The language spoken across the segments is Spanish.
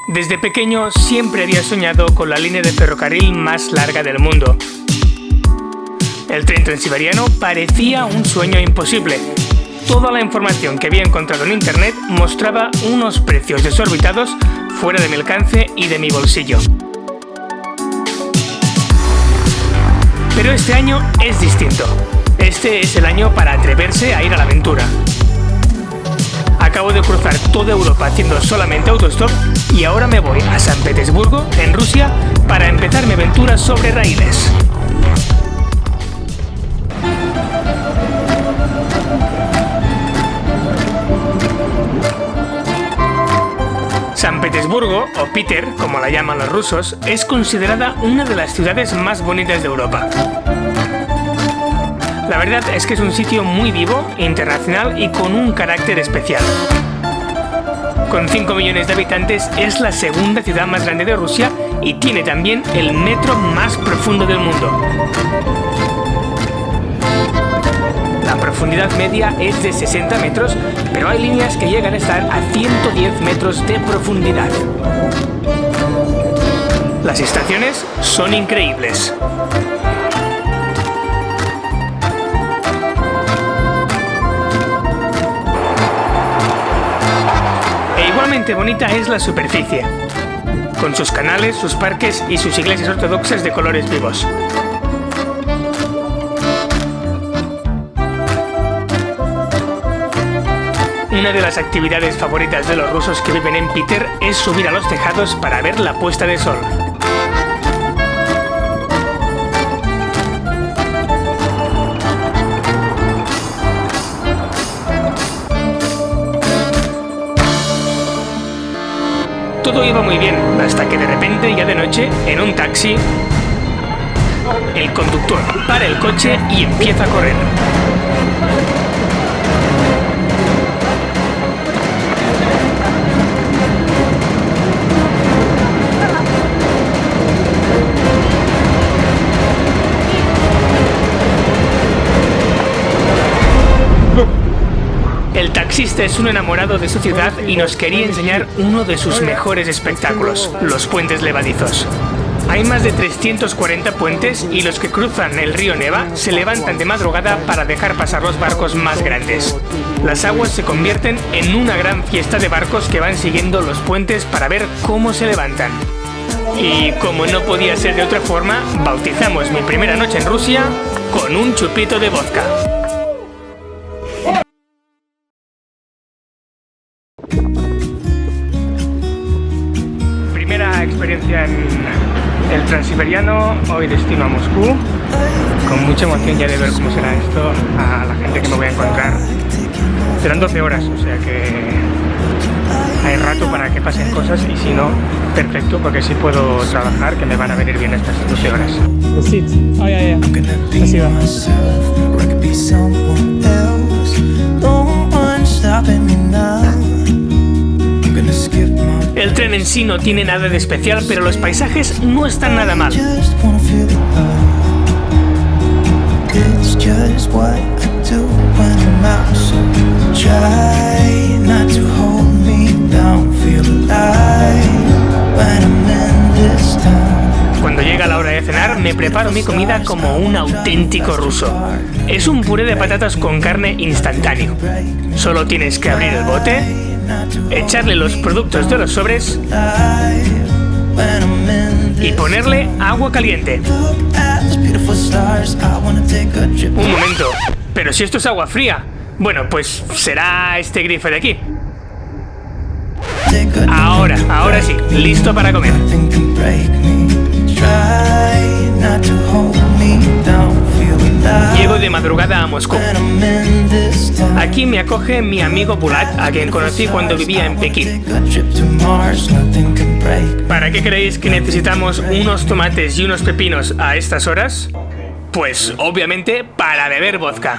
Desde pequeño siempre había soñado con la línea de ferrocarril más larga del mundo. El tren transiberiano parecía un sueño imposible. Toda la información que había encontrado en internet mostraba unos precios desorbitados fuera de mi alcance y de mi bolsillo. Pero este año es distinto. Este es el año para atreverse a ir a la aventura. Acabo de cruzar toda Europa haciendo solamente autostop y ahora me voy a San Petersburgo, en Rusia, para empezar mi aventura sobre raíles. San Petersburgo, o Peter, como la llaman los rusos, es considerada una de las ciudades más bonitas de Europa. La verdad es que es un sitio muy vivo, internacional y con un carácter especial. Con 5 millones de habitantes es la segunda ciudad más grande de Rusia y tiene también el metro más profundo del mundo. La profundidad media es de 60 metros, pero hay líneas que llegan a estar a 110 metros de profundidad. Las estaciones son increíbles. E igualmente bonita es la superficie, con sus canales, sus parques y sus iglesias ortodoxas de colores vivos. Una de las actividades favoritas de los rusos que viven en Peter es subir a los tejados para ver la puesta de sol. Todo iba muy bien, hasta que de repente, ya de noche, en un taxi, el conductor para el coche y empieza a correr. El taxista es un enamorado de su ciudad y nos quería enseñar uno de sus mejores espectáculos, los puentes levadizos. Hay más de 340 puentes y los que cruzan el río Neva se levantan de madrugada para dejar pasar los barcos más grandes. Las aguas se convierten en una gran fiesta de barcos que van siguiendo los puentes para ver cómo se levantan. Y como no podía ser de otra forma, bautizamos mi primera noche en Rusia con un chupito de vodka. Primera experiencia en el transiberiano, hoy destino a Moscú, con mucha emoción ya de ver cómo será esto, a la gente que me voy a encontrar. Serán 12 horas, o sea que hay rato para que pasen cosas y si no, perfecto, porque sí puedo trabajar, que me van a venir bien estas 12 horas. Así va. El tren en sí no tiene nada de especial, pero los paisajes no están nada mal. Cuando llega la hora de cenar, me preparo mi comida como un auténtico ruso. Es un puré de patatas con carne instantáneo. Solo tienes que abrir el bote, echarle los productos de los sobres y ponerle agua caliente. Un momento, pero si esto es agua fría. Bueno, pues será este grifo de aquí. Ahora sí, listo para comer. Llego de madrugada a Moscú. Aquí me acoge mi amigo Bulat, a quien conocí cuando vivía en Pekín. ¿Para qué creéis que necesitamos unos tomates y unos pepinos a estas horas? Pues obviamente para beber vodka.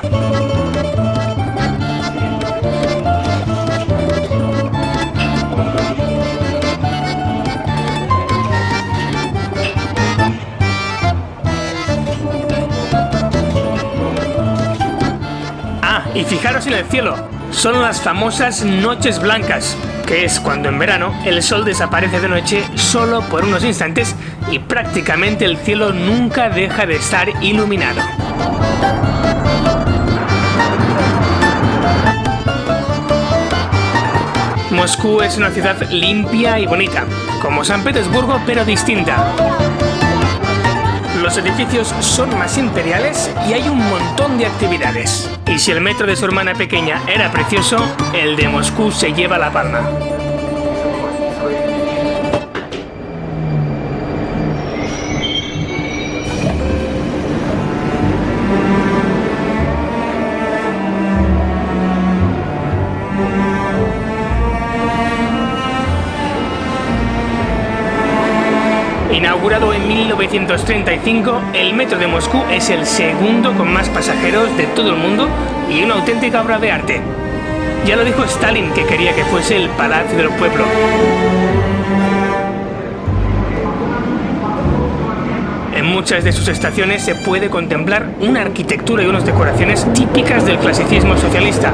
Y fijaros en el cielo, son las famosas noches blancas. que es cuando en verano el sol desaparece de noche solo por unos instantes y prácticamente el cielo nunca deja de estar iluminado. Moscú es una ciudad limpia y bonita, como San Petersburgo pero distinta. Los edificios son más imperiales y hay un montón de actividades. Y si el metro de su hermana pequeña era precioso, el de Moscú se lleva la palma. Inaugurado en 1935, el metro de Moscú es el segundo con más pasajeros de todo el mundo y una auténtica obra de arte. Ya lo dijo Stalin, que quería que fuese el Palacio del Pueblo. En muchas de sus estaciones se puede contemplar una arquitectura y unas decoraciones típicas del clasicismo socialista.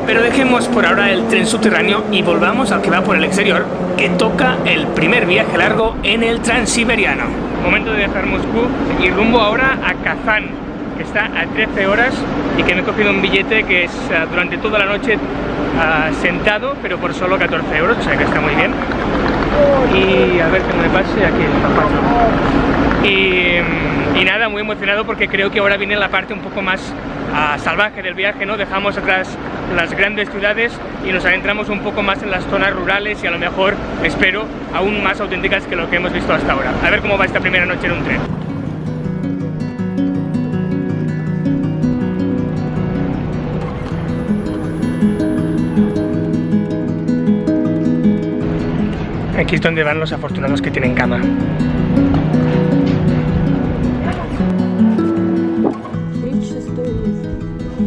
Pero dejemos por ahora el tren subterráneo y volvamos al que va por el exterior, que toca el primer viaje largo en el Transiberiano. Momento de dejar Moscú y rumbo ahora a Kazán, que está a 13 horas y que me he cogido un billete que es durante toda la noche sentado, pero por solo 14 euros, o sea que está muy bien. Y a ver que no me pase aquí el zapato. Y nada, muy emocionado porque creo que ahora viene la parte un poco más salvaje del viaje, ¿no? Dejamos atrás las grandes ciudades y nos adentramos un poco más en las zonas rurales y a lo mejor, espero, aún más auténticas que lo que hemos visto hasta ahora. A ver cómo va esta primera noche en un tren. Aquí es donde van los afortunados que tienen cama.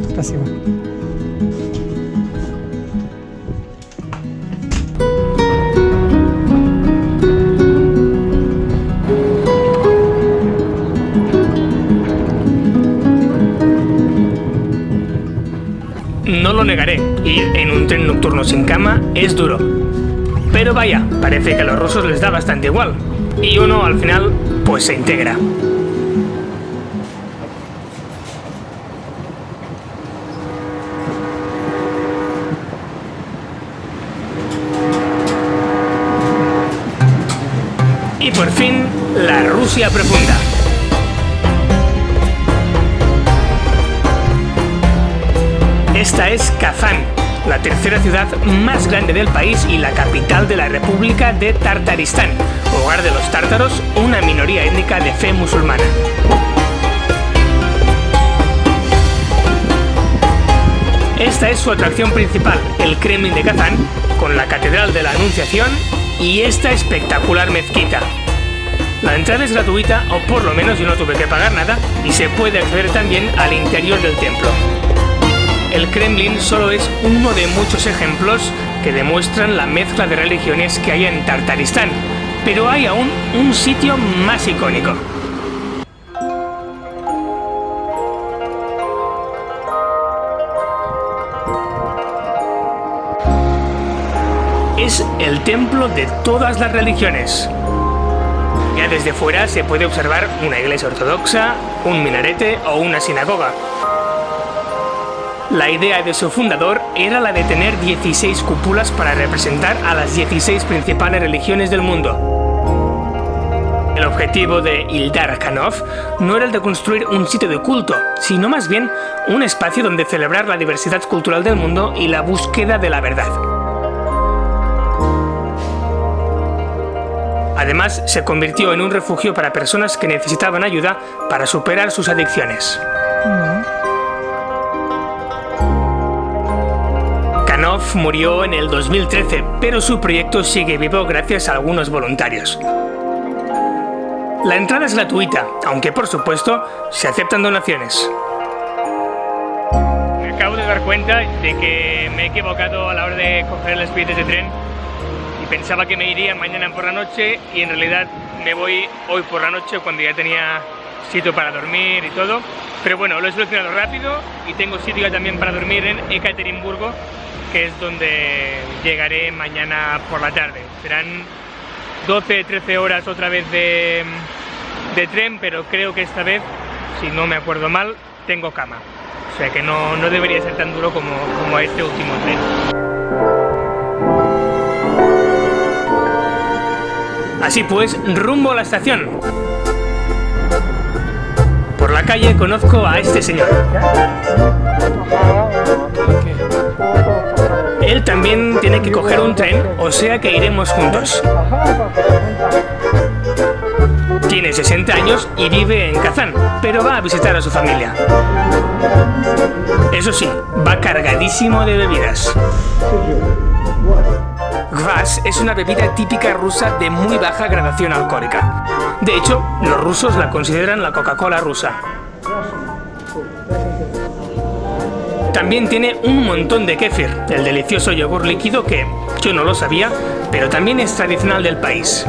Спасибо. No lo negaré, ir en un tren nocturno sin cama es duro. Pero vaya, parece que a los rusos les da bastante igual. Y uno al final, pues se integra. Y por fin, la Rusia profunda. Esta es Kazán, la tercera ciudad más grande del país y la capital de la República de Tartaristán, hogar de los tártaros, una minoría étnica de fe musulmana. Esta es su atracción principal, el Kremlin de Kazán, con la Catedral de la Anunciación y esta espectacular mezquita. La entrada es gratuita, o por lo menos yo no tuve que pagar nada, y se puede acceder también al interior del templo. El Kremlin solo es uno de muchos ejemplos que demuestran la mezcla de religiones que hay en Tartaristán, pero hay aún un sitio más icónico. Es el templo de todas las religiones. Ya desde fuera se puede observar una iglesia ortodoxa, un minarete o una sinagoga. La idea de su fundador era la de tener 16 cúpulas para representar a las 16 principales religiones del mundo. El objetivo de Ildar Khanov no era el de construir un sitio de culto, sino más bien un espacio donde celebrar la diversidad cultural del mundo y la búsqueda de la verdad. Además, se convirtió en un refugio para personas que necesitaban ayuda para superar sus adicciones. Khanov murió en el 2013, pero su proyecto sigue vivo gracias a algunos voluntarios. La entrada es gratuita, aunque por supuesto se aceptan donaciones. Me acabo de dar cuenta de que me he equivocado a la hora de coger los billetes de tren y pensaba que me iría mañana por la noche y en realidad me voy hoy por la noche cuando ya tenía sitio para dormir y todo. Pero bueno, lo he solucionado rápido y tengo sitio ya también para dormir en Ekaterimburgo, que es donde llegaré mañana por la tarde. Serán 12-13 horas otra vez de tren, pero creo que esta vez, si no me acuerdo mal, tengo cama. O sea que no debería ser tan duro como este último tren. Así pues, rumbo a la estación. Por la calle conozco a este señor. Él también tiene que coger un tren, o sea que iremos juntos. Tiene 60 años y vive en Kazán, pero va a visitar a su familia. Eso sí, va cargadísimo de bebidas. Kvass es una bebida típica rusa de muy baja gradación alcohólica. De hecho, los rusos la consideran la Coca-Cola rusa. También tiene un montón de kéfir, el delicioso yogur líquido que yo no lo sabía, pero también es tradicional del país.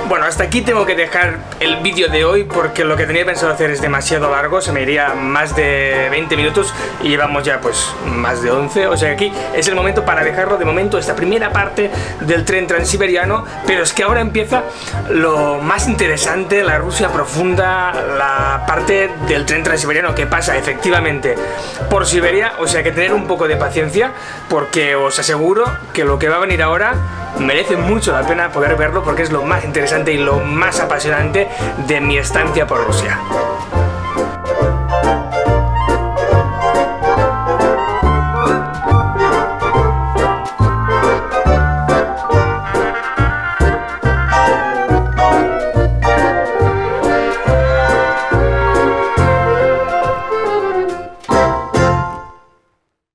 Bueno, hasta aquí tengo que dejar el vídeo de hoy porque lo que tenía pensado hacer es demasiado largo, se me iría más de 20 minutos y llevamos ya pues más de 11, o sea que aquí es el momento para dejarlo de momento, esta primera parte del tren transiberiano, pero es que ahora empieza lo más interesante, la Rusia profunda, la parte del tren transiberiano que pasa efectivamente por Siberia, o sea que tener un poco de paciencia porque os aseguro que lo que va a venir ahora merece mucho la pena poder verlo porque es lo más interesante y lo más apasionante de mi estancia por Rusia.